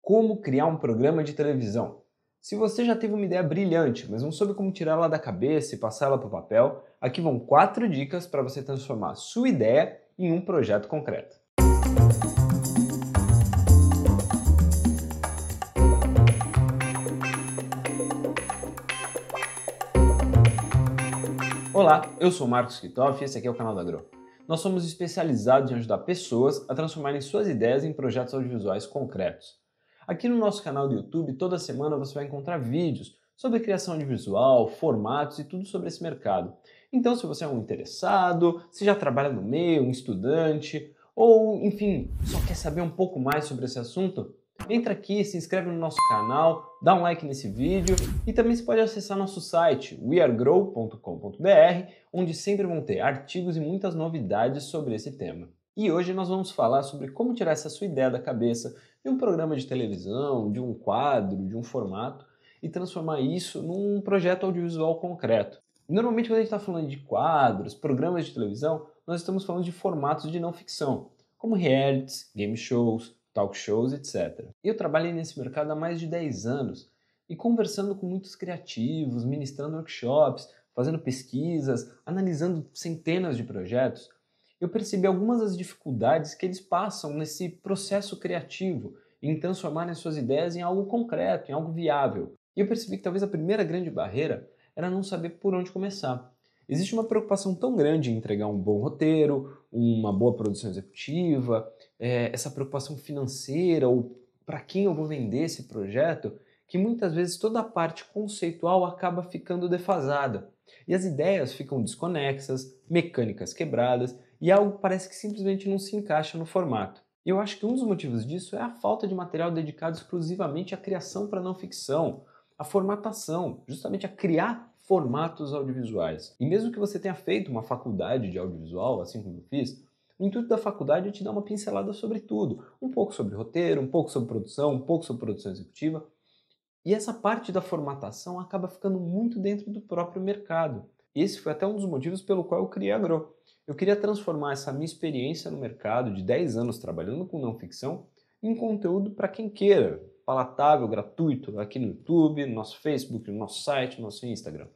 Como criar um programa de televisão? Se você já teve uma ideia brilhante, mas não soube como tirá-la da cabeça e passá-la para o papel, aqui vão 4 dicas para você transformar a sua ideia em um projeto concreto. Olá, eu sou Marcos Kitoff e esse aqui é o canal da Grow. Nós somos especializados em ajudar pessoas a transformarem suas ideias em projetos audiovisuais concretos. Aqui no nosso canal do YouTube, toda semana você vai encontrar vídeos sobre criação audiovisual, formatos e tudo sobre esse mercado. Então, se você é um interessado, se já trabalha no meio, um estudante, ou, enfim, só quer saber um pouco mais sobre esse assunto, entra aqui, se inscreve no nosso canal, dá um like nesse vídeo e também você pode acessar nosso site wearegrow.com.br, onde sempre vão ter artigos e muitas novidades sobre esse tema. E hoje nós vamos falar sobre como tirar essa sua ideia da cabeça de um programa de televisão, de um quadro, de um formato e transformar isso num projeto audiovisual concreto. Normalmente quando a gente está falando de quadros, programas de televisão, nós estamos falando de formatos de não ficção, como realities, game shows, talk shows, etc. Eu trabalhei nesse mercado há mais de 10 anos e conversando com muitos criativos, ministrando workshops, fazendo pesquisas, analisando centenas de projetos, eu percebi algumas das dificuldades que eles passam nesse processo criativo, em transformar as suas ideias em algo concreto, em algo viável. E eu percebi que talvez a primeira grande barreira era não saber por onde começar. Existe uma preocupação tão grande em entregar um bom roteiro, uma boa produção executiva, essa preocupação financeira ou para quem eu vou vender esse projeto, que muitas vezes toda a parte conceitual acaba ficando defasada. E as ideias ficam desconexas, mecânicas quebradas e algo parece que simplesmente não se encaixa no formato. E eu acho que um dos motivos disso é a falta de material dedicado exclusivamente à criação para não ficção, à formatação, justamente a criar formatos audiovisuais. E mesmo que você tenha feito uma faculdade de audiovisual, assim como eu fiz, o intuito da faculdade é te dar uma pincelada sobre tudo. Um pouco sobre roteiro, um pouco sobre produção, um pouco sobre produção executiva. E essa parte da formatação acaba ficando muito dentro do próprio mercado. Esse foi até um dos motivos pelo qual eu criei a Grow. Eu queria transformar essa minha experiência no mercado de 10 anos trabalhando com não ficção em conteúdo para quem queira, palatável, gratuito, aqui no YouTube, no nosso Facebook, no nosso site, no nosso Instagram.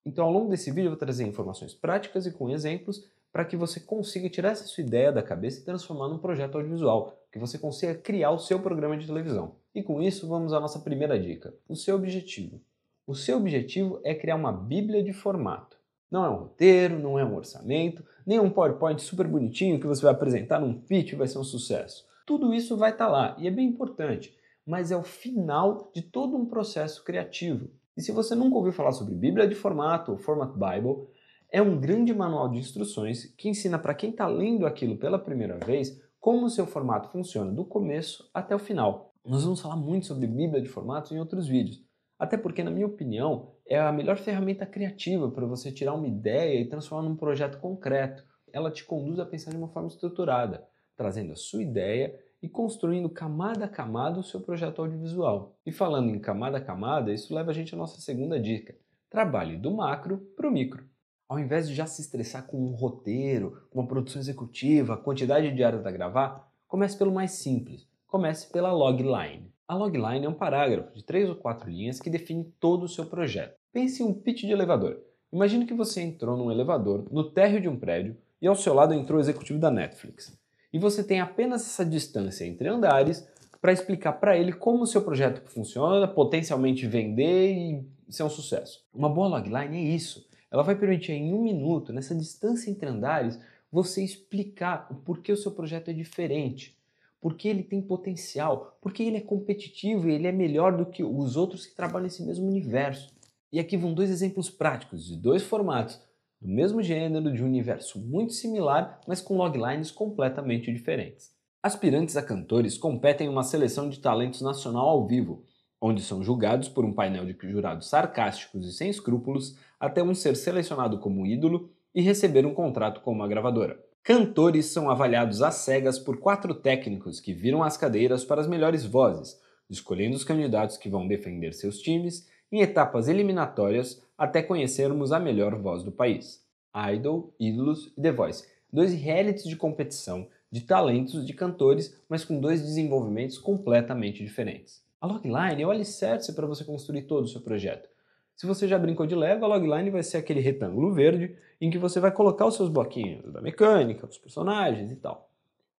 Então, ao longo desse vídeo, eu vou trazer informações práticas e com exemplos para que você consiga tirar essa sua ideia da cabeça e transformar num projeto audiovisual, que você consiga criar o seu programa de televisão. E com isso, vamos à nossa primeira dica, o seu objetivo. O seu objetivo é criar uma bíblia de formato. Não é um roteiro, não é um orçamento, nem um PowerPoint super bonitinho que você vai apresentar num pitch e vai ser um sucesso. Tudo isso vai estar lá e é bem importante, mas é o final de todo um processo criativo. E se você nunca ouviu falar sobre Bíblia de Formato ou Format Bible, é um grande manual de instruções que ensina para quem está lendo aquilo pela primeira vez como o seu formato funciona do começo até o final. Nós vamos falar muito sobre Bíblia de Formatos em outros vídeos, até porque, na minha opinião, é a melhor ferramenta criativa para você tirar uma ideia e transformar num projeto concreto. Ela te conduz a pensar de uma forma estruturada, trazendo a sua ideia e construindo camada a camada o seu projeto audiovisual. E falando em camada a camada, isso leva a gente à nossa segunda dica. Trabalhe do macro para o micro. Ao invés de já se estressar com um roteiro, uma produção executiva, a quantidade de horas a gravar, comece pelo mais simples. Comece pela logline. A logline é um parágrafo de 3 ou 4 linhas que define todo o seu projeto. Pense em um pitch de elevador. Imagine que você entrou num elevador no térreo de um prédio e ao seu lado entrou o executivo da Netflix. E você tem apenas essa distância entre andares para explicar para ele como o seu projeto funciona, potencialmente vender e ser um sucesso. Uma boa logline é isso. Ela vai permitir em 1 minuto, nessa distância entre andares, você explicar o porquê o seu projeto é diferente, porque ele tem potencial, porque ele é competitivo e ele é melhor do que os outros que trabalham nesse mesmo universo. E aqui vão 2 exemplos práticos de 2 formatos do mesmo gênero, de um universo muito similar, mas com loglines completamente diferentes. Aspirantes a cantores competem em uma seleção de talentos nacional ao vivo, onde são julgados por um painel de jurados sarcásticos e sem escrúpulos até um ser selecionado como ídolo e receber um contrato com uma gravadora. Cantores são avaliados às cegas por 4 técnicos que viram as cadeiras para as melhores vozes, escolhendo os candidatos que vão defender seus times em etapas eliminatórias até conhecermos a melhor voz do país. Idol, Ídolos e The Voice, 2 realities de competição de talentos de cantores, mas com dois desenvolvimentos completamente diferentes. A logline é o alicerce para você construir todo o seu projeto. Se você já brincou de Lego, a logline vai ser aquele retângulo verde em que você vai colocar os seus bloquinhos da mecânica, os personagens e tal.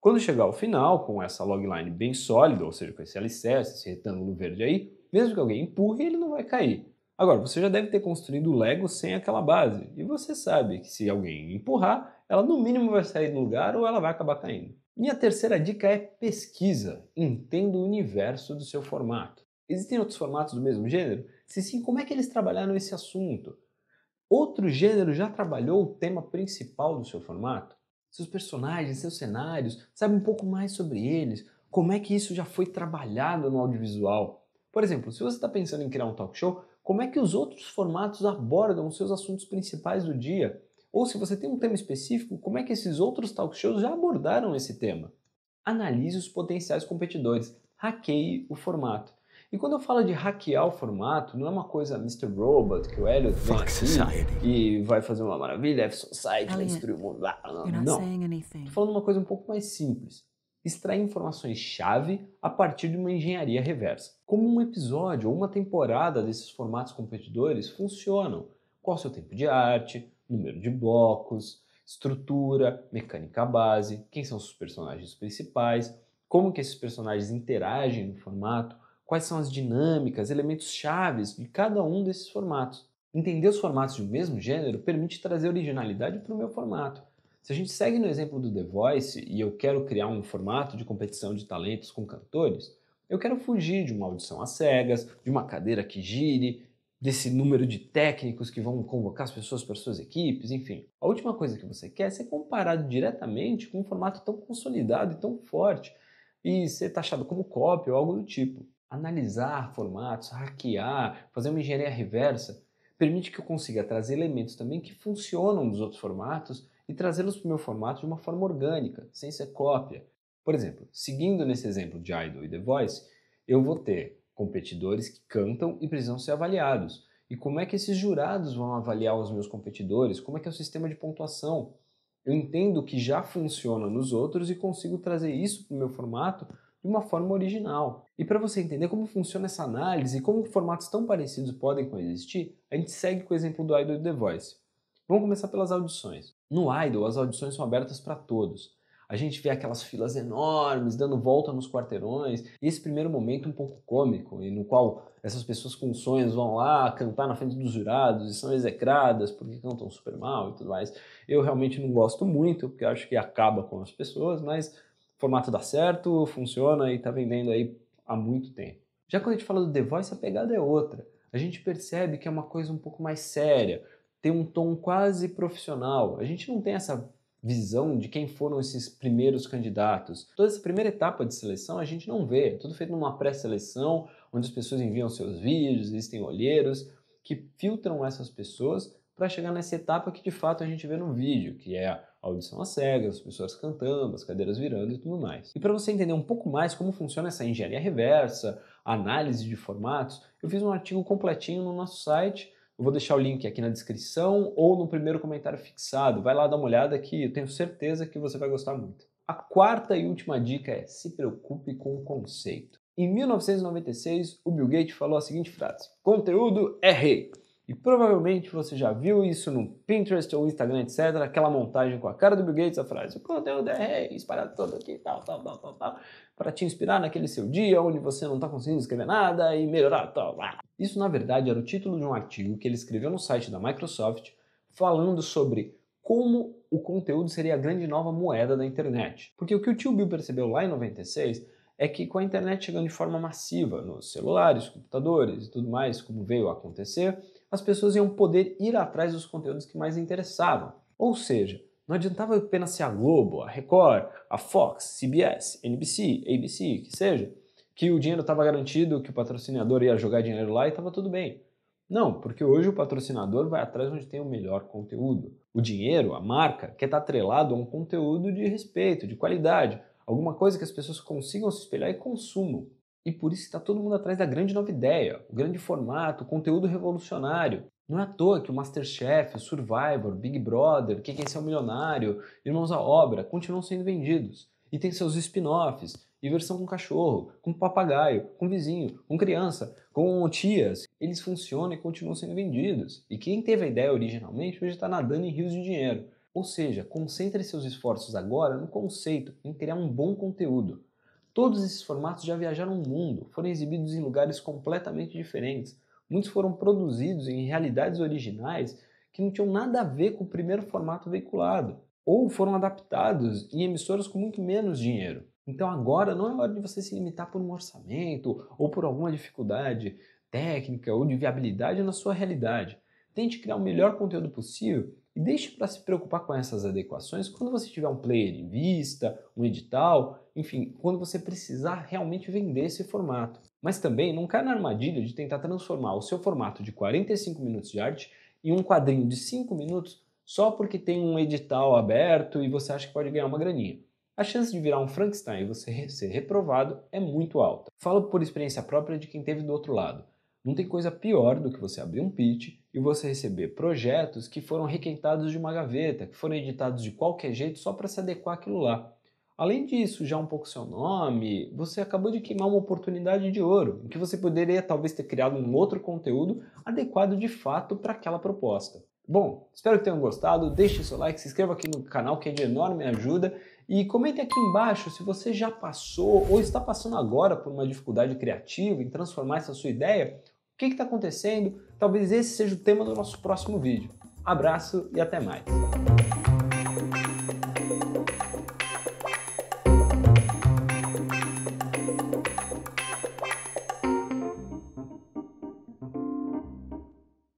Quando chegar ao final, com essa logline bem sólida, ou seja, com esse alicerce, esse retângulo verde aí, mesmo que alguém empurre, ele não vai cair. Agora, você já deve ter construído o Lego sem aquela base, e você sabe que se alguém empurrar, ela no mínimo vai sair do lugar ou ela vai acabar caindo. Minha terceira dica é pesquisa. Entenda o universo do seu formato. Existem outros formatos do mesmo gênero? Se sim, como é que eles trabalharam esse assunto? Outro gênero já trabalhou o tema principal do seu formato? Seus personagens, seus cenários, sabe um pouco mais sobre eles? Como é que isso já foi trabalhado no audiovisual? Por exemplo, se você está pensando em criar um talk show, como é que os outros formatos abordam os seus assuntos principais do dia? Ou se você tem um tema específico, como é que esses outros talk shows já abordaram esse tema? Analise os potenciais competidores, hackeie o formato. E quando eu falo de hackear o formato, não é uma coisa Mr. Robot, que o Elliot vem aqui e vai fazer uma maravilha, F-Society, vai destruir o mundo. Não. Estou falando uma coisa um pouco mais simples. Extrair informações-chave a partir de uma engenharia reversa. Como um episódio ou uma temporada desses formatos competidores funcionam. Qual o seu tempo de arte, número de blocos, estrutura, mecânica base, quem são os personagens principais, como que esses personagens interagem no formato, quais são as dinâmicas, elementos chaves de cada um desses formatos. Entender os formatos de um mesmo gênero permite trazer originalidade para o meu formato. Se a gente segue no exemplo do The Voice e eu quero criar um formato de competição de talentos com cantores, eu quero fugir de uma audição às cegas, de uma cadeira que gire, desse número de técnicos que vão convocar as pessoas para suas equipes, enfim. A última coisa que você quer é ser comparado diretamente com um formato tão consolidado e tão forte e ser taxado como cópia ou algo do tipo. Analisar formatos, hackear, fazer uma engenharia reversa permite que eu consiga trazer elementos também que funcionam dos outros formatos e trazê-los para o meu formato de uma forma orgânica, sem ser cópia. Por exemplo, seguindo nesse exemplo de Idol e The Voice, eu vou ter competidores que cantam e precisam ser avaliados. E como é que esses jurados vão avaliar os meus competidores? Como é que é o sistema de pontuação? Eu entendo o que já funciona nos outros e consigo trazer isso para o meu formato de uma forma original. E para você entender como funciona essa análise e como formatos tão parecidos podem coexistir, a gente segue com o exemplo do Idol e The Voice. Vamos começar pelas audições. No Idol, as audições são abertas para todos. A gente vê aquelas filas enormes, dando volta nos quarteirões, e esse primeiro momento um pouco cômico, e no qual essas pessoas com sonhos vão lá cantar na frente dos jurados e são execradas porque cantam super mal e tudo mais. Eu realmente não gosto muito, porque acho que acaba com as pessoas, mas o formato dá certo, funciona e está vendendo aí há muito tempo. Já quando a gente fala do The Voice, a pegada é outra. A gente percebe que é uma coisa um pouco mais séria, tem um tom quase profissional. A gente não tem essa visão de quem foram esses primeiros candidatos. Toda essa primeira etapa de seleção a gente não vê. É tudo feito numa pré-seleção, onde as pessoas enviam seus vídeos, existem olheiros que filtram essas pessoas para chegar nessa etapa que de fato a gente vê no vídeo, que é a audição às cegas, as pessoas cantando, as cadeiras virando e tudo mais. E para você entender um pouco mais como funciona essa engenharia reversa, a análise de formatos, eu fiz um artigo completinho no nosso site. Eu vou deixar o link aqui na descrição ou no primeiro comentário fixado. Vai lá dar uma olhada que eu tenho certeza que você vai gostar muito. A quarta e última dica é: se preocupe com o conceito. Em 1996, o Bill Gates falou a seguinte frase: conteúdo é rei. E provavelmente você já viu isso no Pinterest ou Instagram, etc. Aquela montagem com a cara do Bill Gates, a frase: o conteúdo é rei, espalhado todo aqui, tal, para te inspirar naquele seu dia onde você não está conseguindo escrever nada e melhorar, tal. Isso, na verdade, era o título de um artigo que ele escreveu no site da Microsoft falando sobre como o conteúdo seria a grande nova moeda da internet. Porque o que o tio Bill percebeu lá em 96 é que com a internet chegando de forma massiva nos celulares, computadores e tudo mais, como veio a acontecer, as pessoas iam poder ir atrás dos conteúdos que mais interessavam. Ou seja, não adiantava apenas ser a Globo, a Record, a Fox, CBS, NBC, ABC, que seja, que o dinheiro estava garantido, que o patrocinador ia jogar dinheiro lá e estava tudo bem. Não, porque hoje o patrocinador vai atrás onde tem o melhor conteúdo. O dinheiro, a marca, quer estar atrelado a um conteúdo de respeito, de qualidade, alguma coisa que as pessoas consigam se espelhar e consumam. E por isso está todo mundo atrás da grande nova ideia, o grande formato, o conteúdo revolucionário. Não é à toa que o MasterChef, o Survivor, Big Brother, Quem Quer Ser um Milionário, Irmãos à Obra continuam sendo vendidos. e tem seus spin-offs, e versão com cachorro, com papagaio, com vizinho, com criança, com tias. Eles funcionam e continuam sendo vendidos. E quem teve a ideia originalmente hoje está nadando em rios de dinheiro. Ou seja, concentre seus esforços agora no conceito, em criar um bom conteúdo. Todos esses formatos já viajaram o mundo, foram exibidos em lugares completamente diferentes. Muitos foram produzidos em realidades originais que não tinham nada a ver com o primeiro formato veiculado, ou foram adaptados em emissoras com muito menos dinheiro. Então agora não é hora de você se limitar por um orçamento ou por alguma dificuldade técnica ou de viabilidade na sua realidade. Tente criar o melhor conteúdo possível e deixe para se preocupar com essas adequações quando você tiver um player em vista, um edital, enfim, quando você precisar realmente vender esse formato. Mas também não caia na armadilha de tentar transformar o seu formato de 45 minutos de arte em um quadrinho de 5 minutos só porque tem um edital aberto e você acha que pode ganhar uma graninha. A chance de virar um Frankenstein e você ser reprovado é muito alta. Falo por experiência própria de quem esteve do outro lado. Não tem coisa pior do que você abrir um pitch e você receber projetos que foram requentados de uma gaveta, que foram editados de qualquer jeito só para se adequar àquilo lá. Além disso, já um pouco seu nome, você acabou de queimar uma oportunidade de ouro, em que você poderia talvez ter criado um outro conteúdo adequado de fato para aquela proposta. Bom, espero que tenham gostado, deixe seu like, se inscreva aqui no canal que é de enorme ajuda e comente aqui embaixo se você já passou ou está passando agora por uma dificuldade criativa em transformar essa sua ideia, o que está acontecendo, talvez esse seja o tema do nosso próximo vídeo. Abraço e até mais!